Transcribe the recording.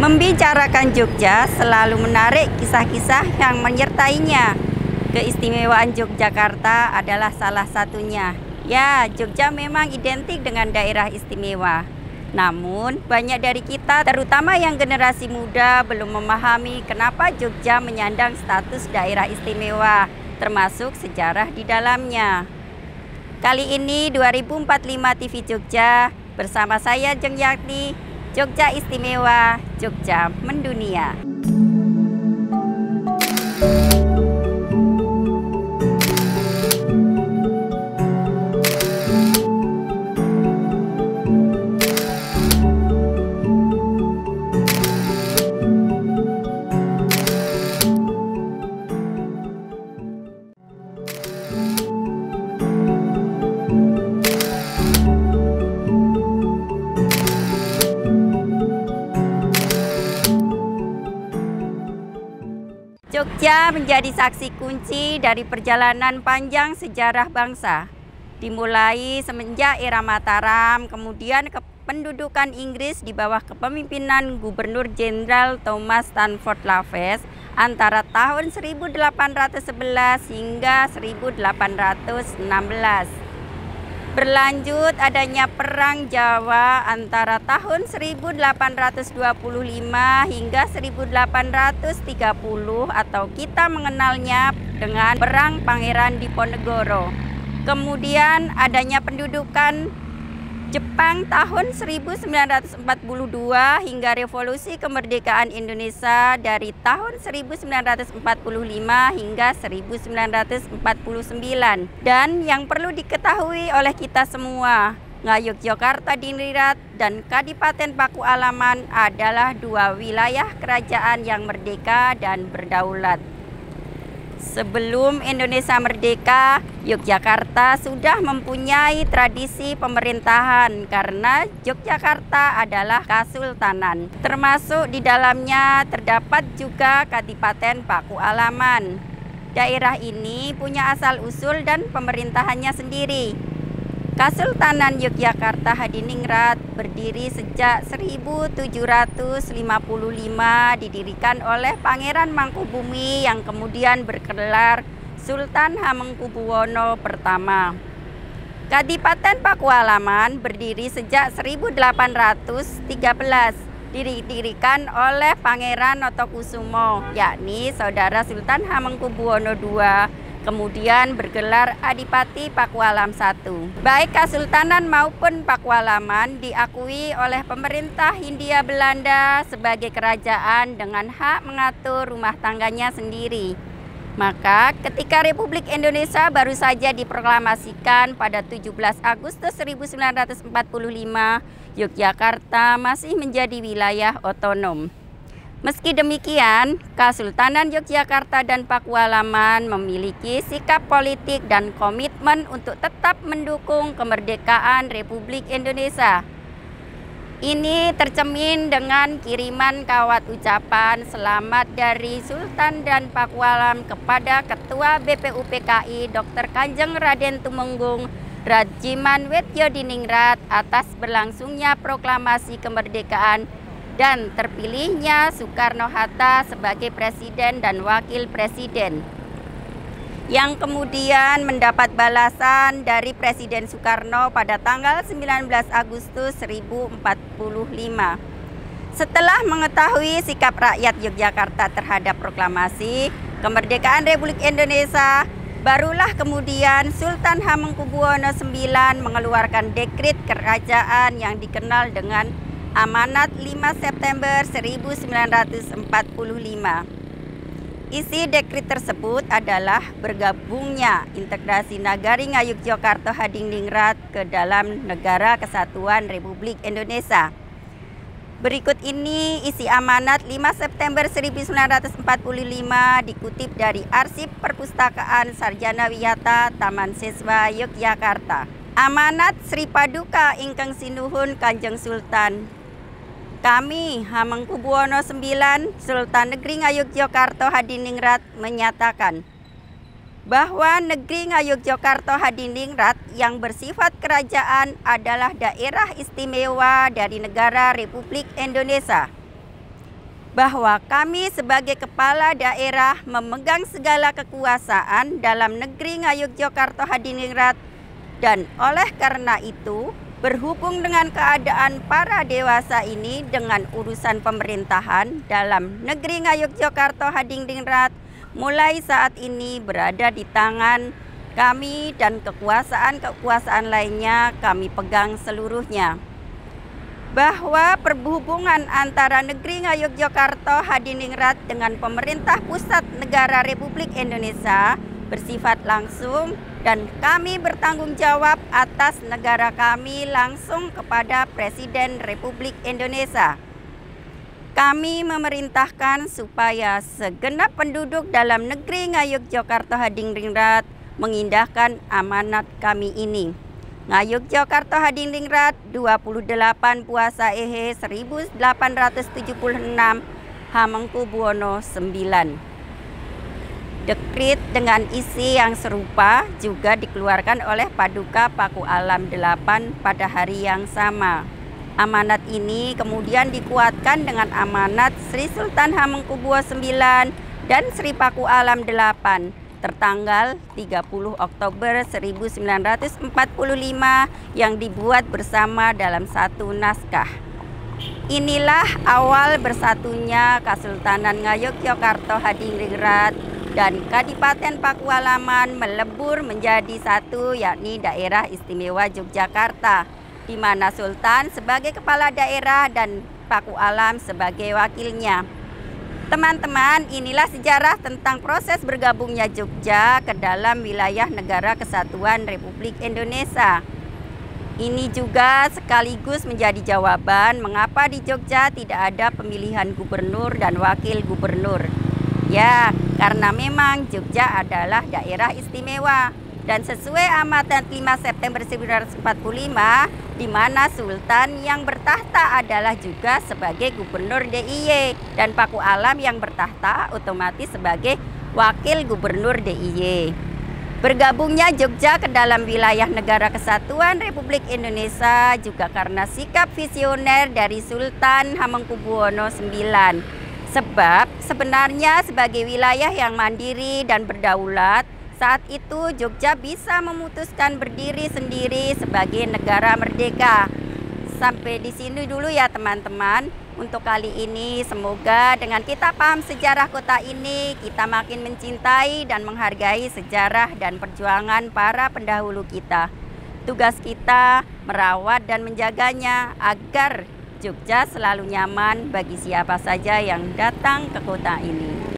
Membicarakan Jogja selalu menarik kisah-kisah yang menyertainya. Keistimewaan Yogyakarta adalah salah satunya. Ya, Jogja memang identik dengan daerah istimewa. Namun, banyak dari kita, terutama yang generasi muda, belum memahami kenapa Jogja menyandang status daerah istimewa, termasuk sejarah di dalamnya. Kali ini 2045 TV Jogja, bersama saya Jeng Yakti, Jogja Istimewa, Jogja Mendunia. Jogja menjadi saksi kunci dari perjalanan panjang sejarah bangsa. Dimulai semenjak era Mataram, kemudian kependudukan Inggris di bawah kepemimpinan Gubernur Jenderal Thomas Stamford Raffles antara tahun 1811 hingga 1816. Berlanjut adanya Perang Jawa antara tahun 1825 hingga 1830 atau kita mengenalnya dengan Perang Pangeran Diponegoro. Kemudian adanya pendudukan Jepang tahun 1942 hingga Revolusi Kemerdekaan Indonesia dari tahun 1945 hingga 1949. Dan yang perlu diketahui oleh kita semua, Ngayogyakarta Diningrat dan Kadipaten Pakualaman adalah dua wilayah kerajaan yang merdeka dan berdaulat. Sebelum Indonesia merdeka, Yogyakarta sudah mempunyai tradisi pemerintahan karena Yogyakarta adalah Kasultanan. Termasuk di dalamnya terdapat juga Kadipaten Pakualaman. Daerah ini punya asal-usul dan pemerintahannya sendiri. Kasultanan Yogyakarta Hadiningrat berdiri sejak 1755, didirikan oleh Pangeran Mangkubumi yang kemudian bergelar Sultan Hamengkubuwono I. Kadipaten Pakualaman berdiri sejak 1813, didirikan oleh Pangeran Notokusumo, yakni saudara Sultan Hamengkubuwono II, kemudian bergelar Adipati Pakualam I. Baik Kasultanan maupun Pakualaman diakui oleh pemerintah Hindia Belanda sebagai kerajaan dengan hak mengatur rumah tangganya sendiri. Maka ketika Republik Indonesia baru saja diproklamasikan pada 17 Agustus 1945, Yogyakarta masih menjadi wilayah otonom. Meski demikian, Kasultanan Yogyakarta dan Pakualaman memiliki sikap politik dan komitmen untuk tetap mendukung kemerdekaan Republik Indonesia. Ini tercermin dengan kiriman kawat ucapan selamat dari Sultan dan Pakualam kepada Ketua BPUPKI Dr. Kanjeng Raden Tumenggung Rajiman Wetyodiningrat atas berlangsungnya proklamasi kemerdekaan dan terpilihnya Soekarno-Hatta sebagai Presiden dan Wakil Presiden, yang kemudian mendapat balasan dari Presiden Soekarno pada tanggal 19 Agustus 1045. Setelah mengetahui sikap rakyat Yogyakarta terhadap proklamasi kemerdekaan Republik Indonesia, barulah kemudian Sultan Hamengkubuwono IX mengeluarkan dekrit kerajaan yang dikenal dengan Amanat 5 September 1945. Isi dekrit tersebut adalah bergabungnya integrasi Nagari Ngayogyakarta Hadiningrat ke dalam Negara Kesatuan Republik Indonesia. Berikut ini isi amanat 5 September 1945 dikutip dari Arsip Perpustakaan Sarjana Wiyata Taman Siswa Yogyakarta. Amanat Sri Paduka Ingkang Sinuhun Kanjeng Sultan. Kami, Hamengkubuwono IX, Sultan Negeri Ngayogyakarta Hadiningrat, menyatakan bahwa negeri Ngayogyakarta Hadiningrat yang bersifat kerajaan adalah daerah istimewa dari negara Republik Indonesia. bahwa kami sebagai kepala daerah memegang segala kekuasaan dalam negeri Ngayogyakarta Hadiningrat, dan oleh karena itu berhubung dengan keadaan para dewasa ini dengan urusan pemerintahan dalam negeri Ngayogyakarta Hadiningrat mulai saat ini berada di tangan kami, dan kekuasaan-kekuasaan lainnya kami pegang seluruhnya. Bahwa perhubungan antara negeri Ngayogyakarta Hadiningrat dengan pemerintah pusat negara Republik Indonesia bersifat langsung, dan kami bertanggung jawab atas negara kami langsung kepada Presiden Republik Indonesia. Kami memerintahkan supaya segenap penduduk dalam negeri Ngayogyakarta Hadiningrat mengindahkan amanat kami ini. Ngayogyakarta Hadiningrat 28 Puasa Ehe 1876 Hamengkubuwono IX. Dekrit dengan isi yang serupa juga dikeluarkan oleh Paduka Paku Alam 8 pada hari yang sama. Amanat ini kemudian dikuatkan dengan amanat Sri Sultan Hamengkubuwono IX dan Sri Paku Alam 8 tertanggal 30 Oktober 1945 yang dibuat bersama dalam satu naskah. Inilah awal bersatunya Kesultanan Ngayogyakarta Hadiningrat dan Kadipaten Pakualaman melebur menjadi satu, yakni Daerah Istimewa Yogyakarta, di mana Sultan sebagai kepala daerah dan Paku Alam sebagai wakilnya. Teman-teman, inilah sejarah tentang proses bergabungnya Jogja ke dalam wilayah Negara Kesatuan Republik Indonesia. Ini juga sekaligus menjadi jawaban mengapa di Jogja tidak ada pemilihan gubernur dan wakil gubernur. Ya, karena memang Jogja adalah daerah istimewa, dan sesuai amatan 5 September 1945 di mana Sultan yang bertahta adalah juga sebagai gubernur DIY dan Paku Alam yang bertahta otomatis sebagai wakil gubernur DIY. Bergabungnya Jogja ke dalam wilayah Negara Kesatuan Republik Indonesia juga karena sikap visioner dari Sultan Hamengkubuwono IX. Sebab sebenarnya sebagai wilayah yang mandiri dan berdaulat, saat itu Jogja bisa memutuskan berdiri sendiri sebagai negara merdeka. Sampai di sini dulu ya teman-teman. Untuk kali ini semoga dengan kita paham sejarah kota ini, kita makin mencintai dan menghargai sejarah dan perjuangan para pendahulu kita. Tugas kita merawat dan menjaganya agar Jogja selalu nyaman bagi siapa saja yang datang ke kota ini.